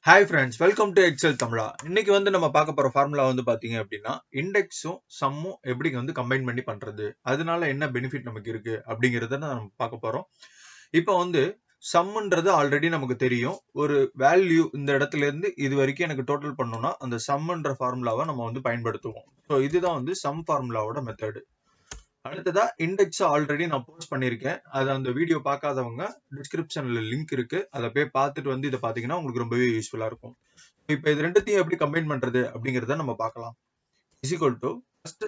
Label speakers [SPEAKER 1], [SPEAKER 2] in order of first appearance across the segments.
[SPEAKER 1] Hi friends, welcome to Excel Tamizha. இன்னைக்கு நம்ம பார்க்க போற ஃபார்முலா பாத்தீங்க அப்படின்னா இண்டெக்ஸும் சம்மும் எப்படி கம்பைன் பண்ணி பண்றது, அதனால என்ன பெனிஃபிட் நமக்கு இருக்கு அப்படிங்கறத நம்ம பார்க்க போறோம். இப்போ சம்ன்றது ஆல்ரெடி நமக்கு தெரியும். ஒரு வேல்யூ இந்த இடத்துல இருந்து இது வரைக்கும் எனக்கு டோட்டல் பண்ணனும்னா அந்த சம்ன்ற ஃபார்முலாவை நம்ம பயன்படுத்துவோம். ஸோ இதுதான் சம் ஃபார்முலாவோட மெத்தட். அடுத்ததா இண்டெக்ஸ் ஆல்ரெடி நான் போஸ்ட் பண்ணிருக்கேன். அது அந்த வீடியோ பார்க்காதவங்க டிஸ்கிரிப்ஷன்ல லிங்க் இருக்கு. அதை போய் பார்த்துட்டு இதை பாத்தீங்கன்னா உங்களுக்கு ரொம்பவே யூஸ்ஃபுல்லா இருக்கும். இப்போ இது ரெண்டுத்தையும் எப்படி கம்பைன் பண்றது அப்படிங்கறத நம்ம பார்க்கலாம். Is equal to first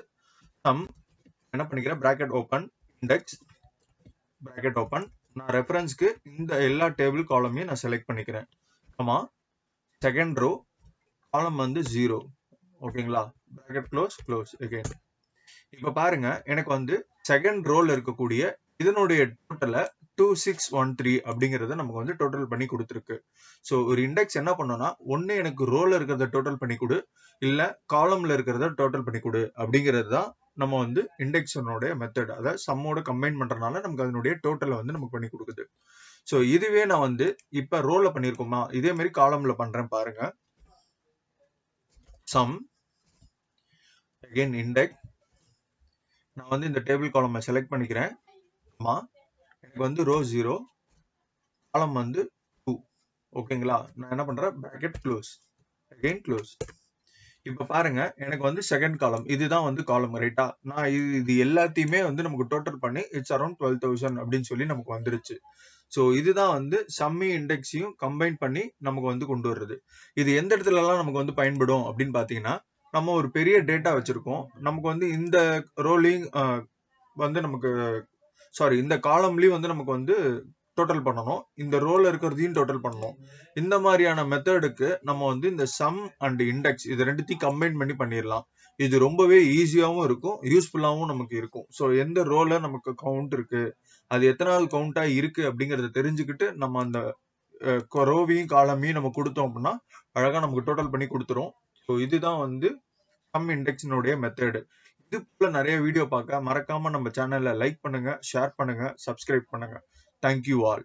[SPEAKER 1] sum என்ன பண்ணிக்கிறேன், bracket open, index bracket open. நான் ரெஃபரன்ஸ்க்கு இந்த எல்லா டேபிள் காலமையும் நான் செலக்ட் பண்ணிக்கிறேன். ஆமா, செகண்ட் ரோ காலம் 0. ஓகேங்களா, பிராக்கெட் க்ளோஸ் க்ளோஸ் அகைன். இப்ப பாருங்க, எனக்கு செகண்ட் ரோல இருக்கக்கூடிய இதனுடைய டோட்டல 2613 அப்படிங்கறத நமக்கு டோட்டல் பண்ணி கொடுத்துருக்கு. சோ ஒரு இண்டெக்ஸ் என்ன பண்ணோம்னா, ஒண்ணு எனக்கு ரோல இருக்கிறத டோட்டல் பண்ணி கொடு, இல்ல காலம்ல இருக்கிறத டோட்டல் பண்ணி கொடு அப்படிங்கிறது தான் நம்ம இண்டெக்ஸனோட மெத்தட். அதாவது சம்மோட கம்பைன் பண்றதுனால நமக்கு அதனுடைய டோட்டலை நமக்கு பண்ணி கொடுக்குது. சோ இதுவே நான் இப்ப ரோல பண்ணிருக்கோமா, இதே மாதிரி காலம்ல பண்றேன் பாருங்க. சம் அகைன் இண்டெக்ஸ், நான் இந்த டேபிள் காலம் செலக்ட் பண்ணிக்கிறேன். ஆமா, எனக்கு ரோ 0 காலம் 2. ஓகேங்களா, நான் என்ன பண்றேன், பிராக்கெட் க்ளோஸ் அகைன் க்ளோஸ். இப்ப பாருங்க, எனக்கு செகண்ட் காலம் இதுதான் காலம் ரைட்டா. நான் இது எல்லாத்தையுமே நமக்கு டோட்டல் பண்ணி இட்ஸ் அரௌண்ட் 12,000 அப்படின்னு சொல்லி நமக்கு வந்துருச்சு. சோ இதுதான் சம்மி இண்டெக்ஸையும் கம்பைன் பண்ணி நமக்கு கொண்டு வர்றது. இது எந்த இடத்துல எல்லாம் நமக்கு பயன்படும் அப்படின்னு பாத்தீங்கன்னா, நம்ம ஒரு பெரிய டேட்டா வச்சிருக்கோம். நமக்கு இந்த ரோலிங் நமக்கு சாரி இந்த காலம்லயும் நமக்கு டோட்டல் பண்ணணும், இந்த ரோல இருக்கிறதையும் டோட்டல் பண்ணணும். இந்த மாதிரியான மெத்தடுக்கு நம்ம இந்த சம் அண்ட் இண்டெக்ஸ் இது ரெண்டுத்தையும் கம்பைன் பண்ணி பண்ணிடலாம். இது ரொம்பவே ஈஸியாவும் இருக்கும், யூஸ்ஃபுல்லாவும் நமக்கு இருக்கும். ஸோ எந்த ரோல நமக்கு கவுண்ட் இருக்கு, அது எத்தனாவது கவுண்டா இருக்கு அப்படிங்கறத தெரிஞ்சுக்கிட்டு நம்ம அந்த ரோவையும் காலமையும் நம்ம கொடுத்தோம் அப்படின்னா அழகா நமக்கு டோட்டல் பண்ணி கொடுத்துரும். ஸோ இதுதான் சம் இண்டெக்ஸினுடைய மெத்தடு. இது போல நிறைய வீடியோ பார்க்க மறக்காம நம்ம சேனல்ல லைக் பண்ணுங்க, ஷேர் பண்ணுங்க, சப்ஸ்கிரைப் பண்ணுங்க. Thank you all.